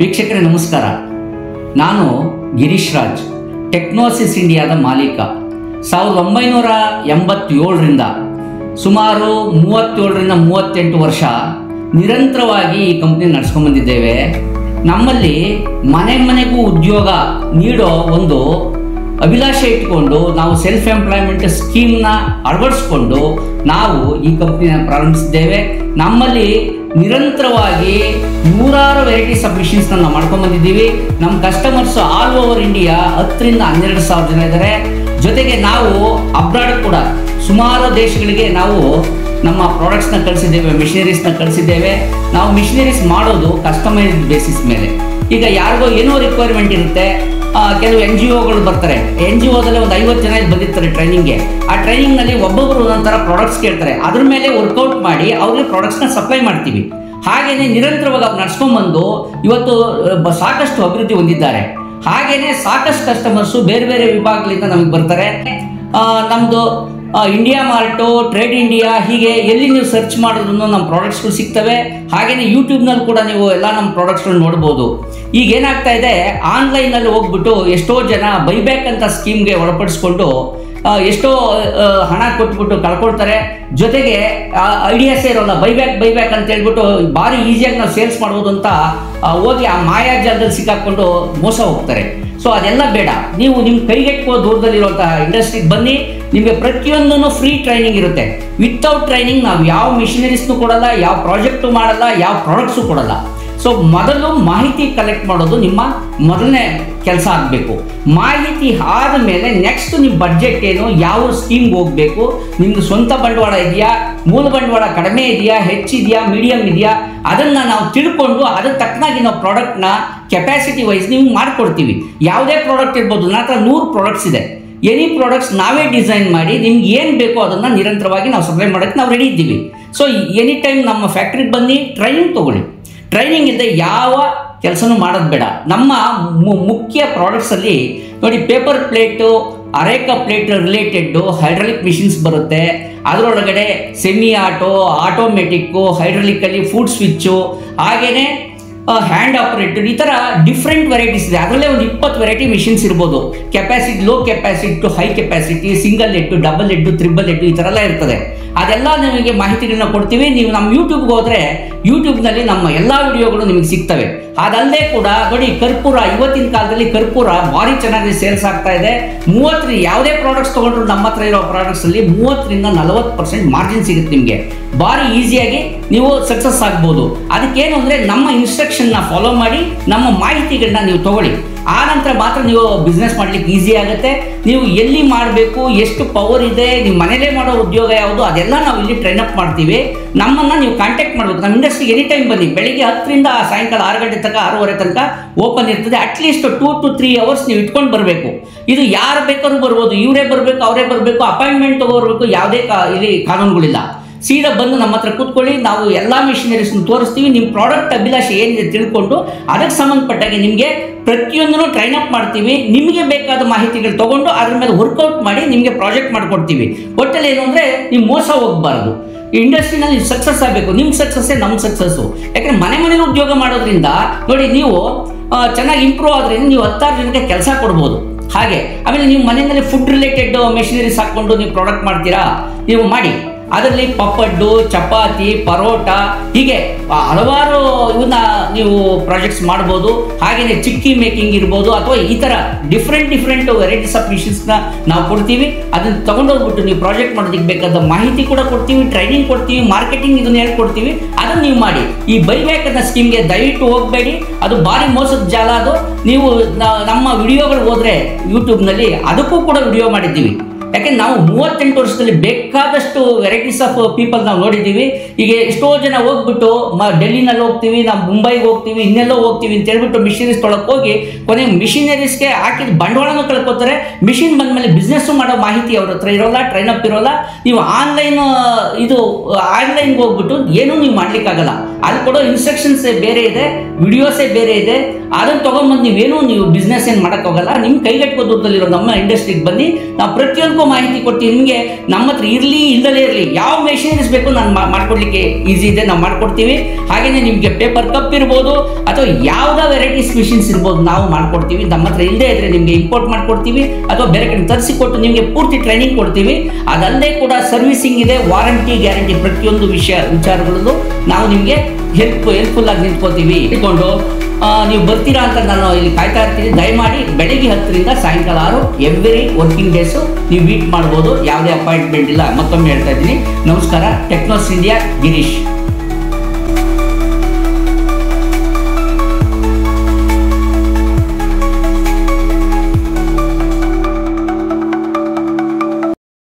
ವೀಕ್ಷಕರೇ ನಮಸ್ಕಾರ. ನಾನು ಗಿರೀಶ್ ರಾಜ್, ಟೆಕ್ನೋಸಿಸ್ ಇಂಡಿಯಾದ ಮಾಲೀಕ. 1987ರಿಂದ ಸುಮಾರು 37-38 ವರ್ಷ ನಿರಂತರವಾಗಿ ಈ ಕಂಪ್ನಿ ನಡೆಸ್ಕೊಂಡು ಬಂದಿದ್ದೇವೆ. ನಮ್ಮಲ್ಲಿ ಮನೆಗೂ ಉದ್ಯೋಗ ನೀಡೋ ಒಂದು ಅಭಿಲಾಷೆ ಇಟ್ಕೊಂಡು ನಾವು ಸೆಲ್ಫ್ ಎಂಪ್ಲಾಯ್ಮೆಂಟ್ ಸ್ಕೀಮ್ನ ಅಳವಡಿಸ್ಕೊಂಡು ನಾವು ಈ ಕಂಪ್ನಿನ ಪ್ರಾರಂಭಿಸಿದ್ದೇವೆ. ನಮ್ಮಲ್ಲಿ ನಿರಂತರವಾಗಿ ನೂರಾರು ವೆರೈಟೀಸ್ ಆಫ್ ಮಿಷಿನ್ಸ್ನ ನಾವು ಮಾಡ್ಕೊಂಡು ಬಂದಿದ್ದೀವಿ. ನಮ್ಮ ಕಸ್ಟಮರ್ಸ್ ಆಲ್ ಓವರ್ ಇಂಡಿಯಾ 10,000-12,000 ಜನ ಇದ್ದಾರೆ. ಜೊತೆಗೆ ನಾವು ಅಬ್ರಾಡ್ ಕೂಡ ಸುಮಾರು ದೇಶಗಳಿಗೆ ನಾವು ನಮ್ಮ ಪ್ರಾಡಕ್ಟ್ಸ್ನ ಕಳಿಸಿದ್ದೇವೆ, ಮಿಷನರೀಸ್ನ ಕಳಿಸಿದ್ದೇವೆ. ನಾವು ಮಿಷನರೀಸ್ ಮಾಡೋದು ಕಸ್ಟಮೈಸ್ಡ್ ಬೇಸಿಸ್ ಮೇಲೆ. ಈಗ ಯಾರಿಗೋ ಏನೋ ರಿಕ್ವೈರ್ಮೆಂಟ್ ಇರುತ್ತೆ, ಕೆಲವು NGOಗಳು ಬರ್ತಾರೆ. NGOದಲ್ಲಿ ಒಂದು 50 ಜನ ಬಂದಿರ್ತಾರೆ ಟ್ರೈನಿಂಗ್ಗೆ. ಆ ಟ್ರೈನಿಂಗ್ನಲ್ಲಿ ಒಬ್ಬೊಬ್ಬರು ಒಂದೊಂಥರ ಪ್ರಾಡಕ್ಟ್ಸ್ ಕೇಳ್ತಾರೆ. ಅದ್ರ ಮೇಲೆ ವರ್ಕೌಟ್ ಮಾಡಿ ಅವ್ರಿಗೆ ಪ್ರಾಡಕ್ಟ್ಸ್ನ ಸಪ್ಲೈ ಮಾಡ್ತೀವಿ. ಹಾಗೆಯೇ ನಿರಂತರವಾಗಿ ಅವ್ರು ನಡ್ಸ್ಕೊಂಡ್ಬಂದು ಇವತ್ತು ಸಾಕಷ್ಟು ಅಭಿವೃದ್ಧಿ ಹೊಂದಿದ್ದಾರೆ. ಹಾಗೆಯೇ ಸಾಕಷ್ಟು ಕಸ್ಟಮರ್ಸು ಬೇರೆ ಬೇರೆ ವಿಭಾಗಗಳಿಂದ ನಮಗೆ ಬರ್ತಾರೆ. ನಮ್ಮದು ಇಂಡಿಯಾ ಮಾರ್ಟು, ಟ್ರೇಡ್ ಇಂಡಿಯಾ, ಹೀಗೆ ಎಲ್ಲಿ ನೀವು ಸರ್ಚ್ ಮಾಡಿದ್ರು ನಮ್ಮ ಪ್ರಾಡಕ್ಟ್ಸ್ಗಳು ಸಿಗ್ತವೆ. ಹಾಗೆಯೇ ಯೂಟ್ಯೂಬ್ನಲ್ಲಿ ಕೂಡ ನೀವು ಎಲ್ಲ ನಮ್ಮ ಪ್ರಾಡಕ್ಟ್ಸ್ಗಳು ನೋಡ್ಬೋದು. ಈಗ ಏನಾಗ್ತಾ ಇದೆ, ಆನ್ಲೈನಲ್ಲಿ ಹೋಗ್ಬಿಟ್ಟು ಎಷ್ಟೋ ಜನ ಬೈಬ್ಯಾಕ್ ಅಂತ ಸ್ಕೀಮ್ಗೆ ಒಳಪಡಿಸ್ಕೊಂಡು ಎಷ್ಟೋ ಹಣ ಕೊಟ್ಬಿಟ್ಟು ಕಳ್ಕೊಳ್ತಾರೆ. ಜೊತೆಗೆ ಐಡಿಯಾಸೇ ಇರೋಲ್ಲ. ಬೈಬ್ಯಾಕ್ ಅಂತ ಹೇಳ್ಬಿಟ್ಟು ಭಾರಿ ಈಸಿಯಾಗಿ ನಾವು ಸೇಲ್ಸ್ ಮಾಡ್ಬೋದು ಅಂತ ಹೋಗಿ ಆ ಮಾಯಾಜಾಲದಲ್ಲಿ ಸಿಕ್ಕಾಕೊಂಡು ಮೋಸ ಹೋಗ್ತಾರೆ. ಸೊ ಅದೆಲ್ಲ ಬೇಡ. ನೀವು ನಿಮ್ಮ ಕೈಗೆಟ್ಟುವ ದೂರದಲ್ಲಿರುವಂತಹ ಇಂಡಸ್ಟ್ರಿಗೆ ಬನ್ನಿ. ನಿಮಗೆ ಪ್ರತಿಯೊಂದೂ ಫ್ರೀ ಟ್ರೈನಿಂಗ್ ಇರುತ್ತೆ. ವಿತೌಟ್ ಟ್ರೈನಿಂಗ್ ನಾವು ಯಾವ ಮಿಷನರೀಸ್ನು ಕೊಡಲ್ಲ, ಯಾವ ಪ್ರಾಜೆಕ್ಟು ಮಾಡಲ್ಲ, ಯಾವ ಪ್ರಾಡಕ್ಟ್ಸು ಕೊಡಲ್ಲ. ಸೊ ಮೊದಲು ಮಾಹಿತಿ ಕಲೆಕ್ಟ್ ಮಾಡೋದು ನಿಮ್ಮ ಮೊದಲನೇ ಕೆಲಸ ಆಗಬೇಕು. ಮಾಹಿತಿ ಆದ ಮೇಲೆ ನೆಕ್ಸ್ಟ್ ನಿಮ್ಮ ಬಡ್ಜೆಟ್ ಏನು, ಯಾವ ಸ್ಕೀಮ್ಗೆ ಹೋಗಬೇಕು, ನಿಮ್ಮದು ಸ್ವಂತ ಬಂಡವಾಳ ಇದೆಯಾ, ಮೂಲ ಬಂಡವಾಳ ಕಡಿಮೆ ಇದೆಯಾ, ಹೆಚ್ಚಿದೆಯಾ, ಮೀಡಿಯಮ್ ಇದೆಯಾ, ಅದನ್ನು ನಾವು ತಿಳ್ಕೊಂಡು ಅದಕ್ಕೆ ತಕ್ಕನಾಗಿ ನಾವು ಪ್ರಾಡಕ್ಟ್ನ ಕೆಪಾಸಿಟಿ ವೈಸ್ ನೀವು ಮಾಡಿಕೊಡ್ತೀವಿ. ಯಾವುದೇ ಪ್ರಾಡಕ್ಟ್ ಇರ್ಬೋದು. ನನ್ನ ಹತ್ರ 100 ಪ್ರಾಡಕ್ಟ್ಸ್ ಇದೆ. ಎನಿ ಪ್ರಾಡಕ್ಟ್ಸ್ ನಾವೇ ಡಿಸೈನ್ ಮಾಡಿ ನಿಮ್ಗೆ ಏನು ಬೇಕೋ ಅದನ್ನು ನಿರಂತರವಾಗಿ ನಾವು ಸಪ್ಲೈ ಮಾಡೋಕ್ಕೆ ನಾವು ರೆಡಿ ಇದ್ದೀವಿ. ಸೊ ಎನಿ ಟೈಮ್ ನಮ್ಮ ಫ್ಯಾಕ್ಟ್ರಿಗೆ ಬನ್ನಿ, ಟ್ರೈನಿಂಗ್ ತೊಗೊಳ್ಳಿ. ಟ್ರೈನಿಂಗ್ ಇಲ್ಲದೆ ಯಾವ ಕೆಲಸನೂ ಮಾಡೋದು ಬೇಡ. ನಮ್ಮ ಮುಖ್ಯ ಪ್ರಾಡಕ್ಟ್ಸಲ್ಲಿ ನೋಡಿ, paper plate, areca plate related hydraulic machines ಬರುತ್ತೆ. ಅದರೊಳಗಡೆ ಸೆಮಿ ಆಟೋಮೆಟಿಕ್ಕು, ಹೈಡ್ರಾಲಿಕಲ್ಲಿ ಫುಡ್ ಸ್ವಿಚ್ಚು, ಹಾಗೆಯೇ ಹ್ಯಾಂಡ್ ಆಪರೇಟೆಡ್, ಈ ಥರ ಡಿಫ್ರೆಂಟ್ ವೆರೈಟೀಸ್ ಇದೆ. ಅದರಲ್ಲೇ ಒಂದು 20 ವೆರೈಟಿ ಮಿಷಿನ್ಸ್ ಇರ್ಬೋದು. Capacity, low capacity to high capacity, single head, double head, triple head, ಈ ಥರ ಎಲ್ಲ ಇರ್ತದೆ. ಅದೆಲ್ಲ ನಿಮಗೆ ಮಾಹಿತಿಗಳನ್ನ ಕೊಡ್ತೀವಿ. ನೀವು ನಮ್ಮ ಯೂಟ್ಯೂಬ್ಗೆ ಹೋದರೆ ಯೂಟ್ಯೂಬ್ನಲ್ಲಿ ನಮ್ಮ ಎಲ್ಲ ವಿಡಿಯೋಗಳು ನಿಮಗೆ ಸಿಗ್ತವೆ. ಅದಲ್ಲದೆ ಕೂಡ ನೋಡಿ, ಕರ್ಪೂರ, ಇವತ್ತಿನ ಕಾಲದಲ್ಲಿ ಕರ್ಪೂರ ಭಾರಿ ಚೆನ್ನಾಗಿ ಸೇಲ್ಸ್ ಆಗ್ತಾ ಇದೆ. 30 ಯಾವುದೇ ಪ್ರಾಡಕ್ಟ್ಸ್ ತೊಗೊಂಡ್ರು ನಮ್ಮ ಹತ್ರ ಇರೋ ಪ್ರಾಡಕ್ಟ್ಸಲ್ಲಿ 30-40% ಮಾರ್ಜಿನ್ ಸಿಗುತ್ತೆ. ನಿಮಗೆ ಭಾರಿ ಈಸಿಯಾಗಿ ನೀವು ಸಕ್ಸಸ್ ಆಗ್ಬೋದು. ಅದಕ್ಕೇನು ಅಂದರೆ ನಮ್ಮ ಇನ್ಸ್ಟ್ರಕ್ಷನ್ನ ಫಾಲೋ ಮಾಡಿ ನಮ್ಮ ಮಾಹಿತಿಗಳನ್ನ ನೀವು ತೊಗೊಳ್ಳಿ. ಆ ನಂತರ ಮಾತ್ರ ನೀವು ಬಿಸ್ನೆಸ್ ಮಾಡ್ಲಿಕ್ಕೆ ಈಸಿ ಆಗುತ್ತೆ. ನೀವು ಎಲ್ಲಿ ಮಾಡಬೇಕು, ಎಷ್ಟು ಪವರ್ ಇದೆ, ನೀವು ಮನೇಲೇ ಮಾಡೋ ಉದ್ಯೋಗ ಯಾವುದು, ಅದೆಲ್ಲ ನಾವು ಇಲ್ಲಿ ಟ್ರೈನ್ ಅಪ್ ಮಾಡ್ತೀವಿ. ನಮ್ಮನ್ನು ನೀವು ಕಾಂಟ್ಯಾಕ್ಟ್ ಮಾಡಬೇಕು. ನಮ್ಮ ಇಂಡಸ್ಟ್ರಿಗೆ ಎನಿ ಟೈಮ್ ಬನ್ನಿ. ಬೆಳಿಗ್ಗೆ 10ರಿಂದ ಸಾಯಂಕಾಲ 6 ಗಂಟೆ ತನಕ, 6:30 ತನಕ ಓಪನ್ ಇರ್ತದೆ. ಅಟ್ಲೀಸ್ಟ್ 2 to 3 ಅವರ್ಸ್ ನೀವು ಇಟ್ಕೊಂಡು ಬರಬೇಕು. ಇದು ಯಾರು ಬೇಕಾದ್ರೂ ಬರ್ಬೋದು. ಇವರೇ ಬರಬೇಕು, ಅವರೇ ಬರಬೇಕು, ಅಪಾಯಿಂಟ್ಮೆಂಟ್ ತಗೋಬೇಕು, ಯಾವುದೇ ಇಲ್ಲಿ ಕಾನೂನುಗಳಿಲ್ಲ. ಸೀದಾ ಬಂದು ನಮ್ಮ ಹತ್ರ ಕೂತ್ಕೊಳ್ಳಿ. ನಾವು ಎಲ್ಲ ಮಿಷನರೀಸ್ನ ತೋರಿಸ್ತೀವಿ. ನಿಮ್ಮ ಪ್ರಾಡಕ್ಟ್ ಅಭಿಲಾಷೆ ಏನಿದೆ ತಿಳ್ಕೊಂಡು ಅದಕ್ಕೆ ಸಂಬಂಧಪಟ್ಟಾಗೆ ನಿಮಗೆ ಪ್ರತಿಯೊಂದನ್ನು ಟ್ರೈನ್ ಅಪ್ ಮಾಡ್ತೀವಿ. ನಿಮಗೆ ಬೇಕಾದ ಮಾಹಿತಿಗಳು ತೊಗೊಂಡು ಅದ್ರ ಮೇಲೆ ವರ್ಕೌಟ್ ಮಾಡಿ ನಿಮಗೆ ಪ್ರಾಜೆಕ್ಟ್ ಮಾಡಿಕೊಡ್ತೀವಿ. ಒಟ್ಟಲ್ಲಿ ಏನು ಅಂದರೆ ನೀವು ಮೋಸ ಹೋಗಬಾರ್ದು. ಈ ಇಂಡಸ್ಟ್ರಿನಲ್ಲಿ ಸಕ್ಸಸ್ ಆಗಬೇಕು. ನಿಮ್ಮ ಸಕ್ಸಸ್ಸೇ ನಮ್ಮ ಸಕ್ಸಸ್ಸು. ಯಾಕಂದರೆ ಮನೇಲಿ ಉದ್ಯೋಗ ಮಾಡೋದ್ರಿಂದ ನೋಡಿ, ನೀವು ಚೆನ್ನಾಗಿ ಇಂಪ್ರೂವ್ ಆದ್ರಿಂದ ನೀವು 10 ಜನಕ್ಕೆ ಕೆಲಸ ಕೊಡ್ಬೋದು. ಹಾಗೆ ಆಮೇಲೆ ನೀವು ಮನೆಯಲ್ಲಿ ಫುಡ್ ರಿಲೇಟೆಡ್ ಮೆಷಿನರೀಸ್ ಹಾಕ್ಕೊಂಡು ನೀವು ಪ್ರಾಡಕ್ಟ್ ಮಾಡ್ತೀರಾ, ನೀವು ಮಾಡಿ. ಅದರಲ್ಲಿ ಪಪ್ಪಡ್ಡು, ಚಪಾತಿ, ಪರೋಟ, ಹೀಗೆ ಹಲವಾರು ಇವನ್ನ ನೀವು ಪ್ರಾಜೆಕ್ಟ್ಸ್ ಮಾಡ್ಬೋದು. ಹಾಗೆಯೇ ಚಿಕ್ಕಿ ಮೇಕಿಂಗ್ ಇರ್ಬೋದು, ಅಥವಾ ಈ ಥರ ಡಿಫ್ರೆಂಟ್ ವೆರೈಟೀಸ್ ಆಫ್ ಮಿಷನ್ಸ್ನ ನಾವು ಕೊಡ್ತೀವಿ. ಅದನ್ನು ತೊಗೊಂಡೋಗ್ಬಿಟ್ಟು ನೀವು ಪ್ರಾಜೆಕ್ಟ್ ಮಾಡೋದಕ್ಕೆ ಬೇಕಾದ ಮಾಹಿತಿ ಕೂಡ ಕೊಡ್ತೀವಿ, ಟ್ರೈನಿಂಗ್ ಕೊಡ್ತೀವಿ, ಮಾರ್ಕೆಟಿಂಗ್ ಇದನ್ನು ಹೇಳ್ಕೊಡ್ತೀವಿ. ಅದನ್ನು ನೀವು ಮಾಡಿ. ಈ ಬೈಬ್ಯಾಕ್ ಅನ್ನೋ ಸ್ಕೀಮ್ಗೆ ದಯವಿಟ್ಟು ಹೋಗಬೇಡಿ. ಅದು ಭಾರಿ ಮೋಸದ ಜಾಲ. ಅದು ನೀವು ನಮ್ಮ ವಿಡಿಯೋಗಳು ಹೋದರೆ ಯೂಟ್ಯೂಬ್ನಲ್ಲಿ ಅದಕ್ಕೂ ಕೂಡ ವಿಡಿಯೋ ಮಾಡಿದ್ದೀವಿ. ಯಾಕೆಂದ್ರೆ ನಾವು 38 ವರ್ಷದಲ್ಲಿ ಬೇಕಾದಷ್ಟು ವೆರೈಟೀಸ್ ಆಫ್ ಪೀಪಲ್ ನಾವು ನೋಡಿದ್ದೀವಿ. ಈಗ ಎಷ್ಟೋ ಜನ ಹೋಗ್ಬಿಟ್ಟು ಡೆಲ್ಲಿನಲ್ಲಿ ಹೋಗ್ತೀವಿ, ನಾವು ಮುಂಬೈಗೆ ಹೋಗ್ತೀವಿ, ಇನ್ನೆಲ್ಲೋ ಹೋಗ್ತೀವಿ ಅಂತ ಹೇಳ್ಬಿಟ್ಟು ಮಿಷನರೀಸ್ ತೊಳಕ್ಕೆ ಹೋಗಿ ಕೊನೆಗೆ ಮಿಷನರೀಸ್ಗೆ ಹಾಕಿದ ಬಂಡವಾಳನೂ ಕಳ್ಕೊತಾರೆ. ಮಿಷಿನ್ ಬಂದಮೇಲೆ ಬಿಸ್ನೆಸ್ಸು ಮಾಡೋ ಮಾಹಿತಿ ಅವ್ರ ಹತ್ರ ಇರೋಲ್ಲ, ಟ್ರೈನ್ ಅಪ್ ಇರೋಲ್ಲ. ನೀವು ಆನ್ಲೈನ್ಗೆ ಹೋಗ್ಬಿಟ್ಟು ಏನೂ ನೀವು ಮಾಡ್ಲಿಕ್ಕಾಗಲ್ಲ. ಅಲ್ಲಿ ಕೊಡೋ ಇನ್ಸ್ಟ್ರಕ್ಷನ್ಸೇ ಬೇರೆ ಇದೆ, ವಿಡಿಯೋಸೇ ಬೇರೆ ಇದೆ. ಅದನ್ನು ತೊಗೊಂಬಂದು ನೀವು ಬಿಸ್ನೆಸ್ ಏನು ಮಾಡೋಕ್ಕಾಗಲ್ಲ. ನಿಮ್ಮ ಕೈಗೆಟುಕೋ ದೂರದಲ್ಲಿರೋ ನಮ್ಮ ಇಂಡಸ್ಟ್ರಿಗೆ ಬನ್ನಿ, ನಾವು ಪ್ರತಿಯೊಂದಕ್ಕೂ ಮಾಹಿತಿ ಕೊಡ್ತೀವಿ. ನಿಮಗೆ ನಮ್ಮ ಹತ್ರ ಇರಲಿ ಇಲ್ಲದೇ ಇರಲಿ ಯಾವ ಮೆಷಿನರೀಸ್ ಬೇಕು ನಾನು ಮಾಡ್ಕೊಡ್ಲಿಕ್ಕೆ ಈಸಿ ಇದೆ, ನಾವು ಮಾಡ್ಕೊಡ್ತೀವಿ. ಹಾಗೆಯೇ ನಿಮಗೆ ಪೇಪರ್ ಕಪ್ ಇರ್ಬೋದು ಅಥವಾ ಯಾವುದೇ ವೆರೈಟೀಸ್ ಮಿಷಿನ್ಸ್ ಇರ್ಬೋದು, ನಾವು ಮಾಡ್ಕೊಡ್ತೀವಿ. ನಮ್ಮ ಹತ್ರ ಇಲ್ಲದೇ ಇದ್ರೆ ನಿಮಗೆ ಇಂಪೋರ್ಟ್ ಮಾಡ್ಕೊಡ್ತೀವಿ ಅಥವಾ ಬೇರೆ ಕಡೆ ತರಿಸಿಕೊಟ್ಟು ನಿಮಗೆ ಪೂರ್ತಿ ಟ್ರೈನಿಂಗ್ ಕೊಡ್ತೀವಿ. ಅದಲ್ಲದೆ ಕೂಡ ಸರ್ವಿಸಿಂಗ್ ಇದೆ, ವಾರಂಟಿ ಗ್ಯಾರಂಟಿ, ಪ್ರತಿಯೊಂದು ವಿಚಾರಗಳಲ್ಲೂ ನಾವು ನಿಮಗೆ ಹೆಲ್ಪ್ಫುಲ್ ಆಗಿ ನಿಂತ್ಕೋತೀವಿ. ಇಟ್ಕೊಂಡು ನೀವು ಬರ್ತೀರಾ ಅಂತ ನಾನು ಇಲ್ಲಿ ಕಾಯ್ತಾ ಇರ್ತೀನಿ. ದಯಮಾಡಿ ಬೆಳಿಗ್ಗೆ 10 ರಿಂದ ಸಾಯಂಕಾಲ 6 ಎವ್ರಿ ವರ್ಕಿಂಗ್ ಡೇಸು ನೀವು ಮೀಟ್ ಮಾಡ್ಬೋದು. ಯಾವುದೇ ಅಪಾಯಿಂಟ್ಮೆಂಟ್ ಇಲ್ಲ. ಮತ್ತೊಮ್ಮೆ ಹೇಳ್ತಾ ಇದ್ದೀನಿ, ನಮಸ್ಕಾರ. ಟೆಕ್ನೋಸ್ ಇಂಡಿಯಾ, ಗಿರೀಶ್.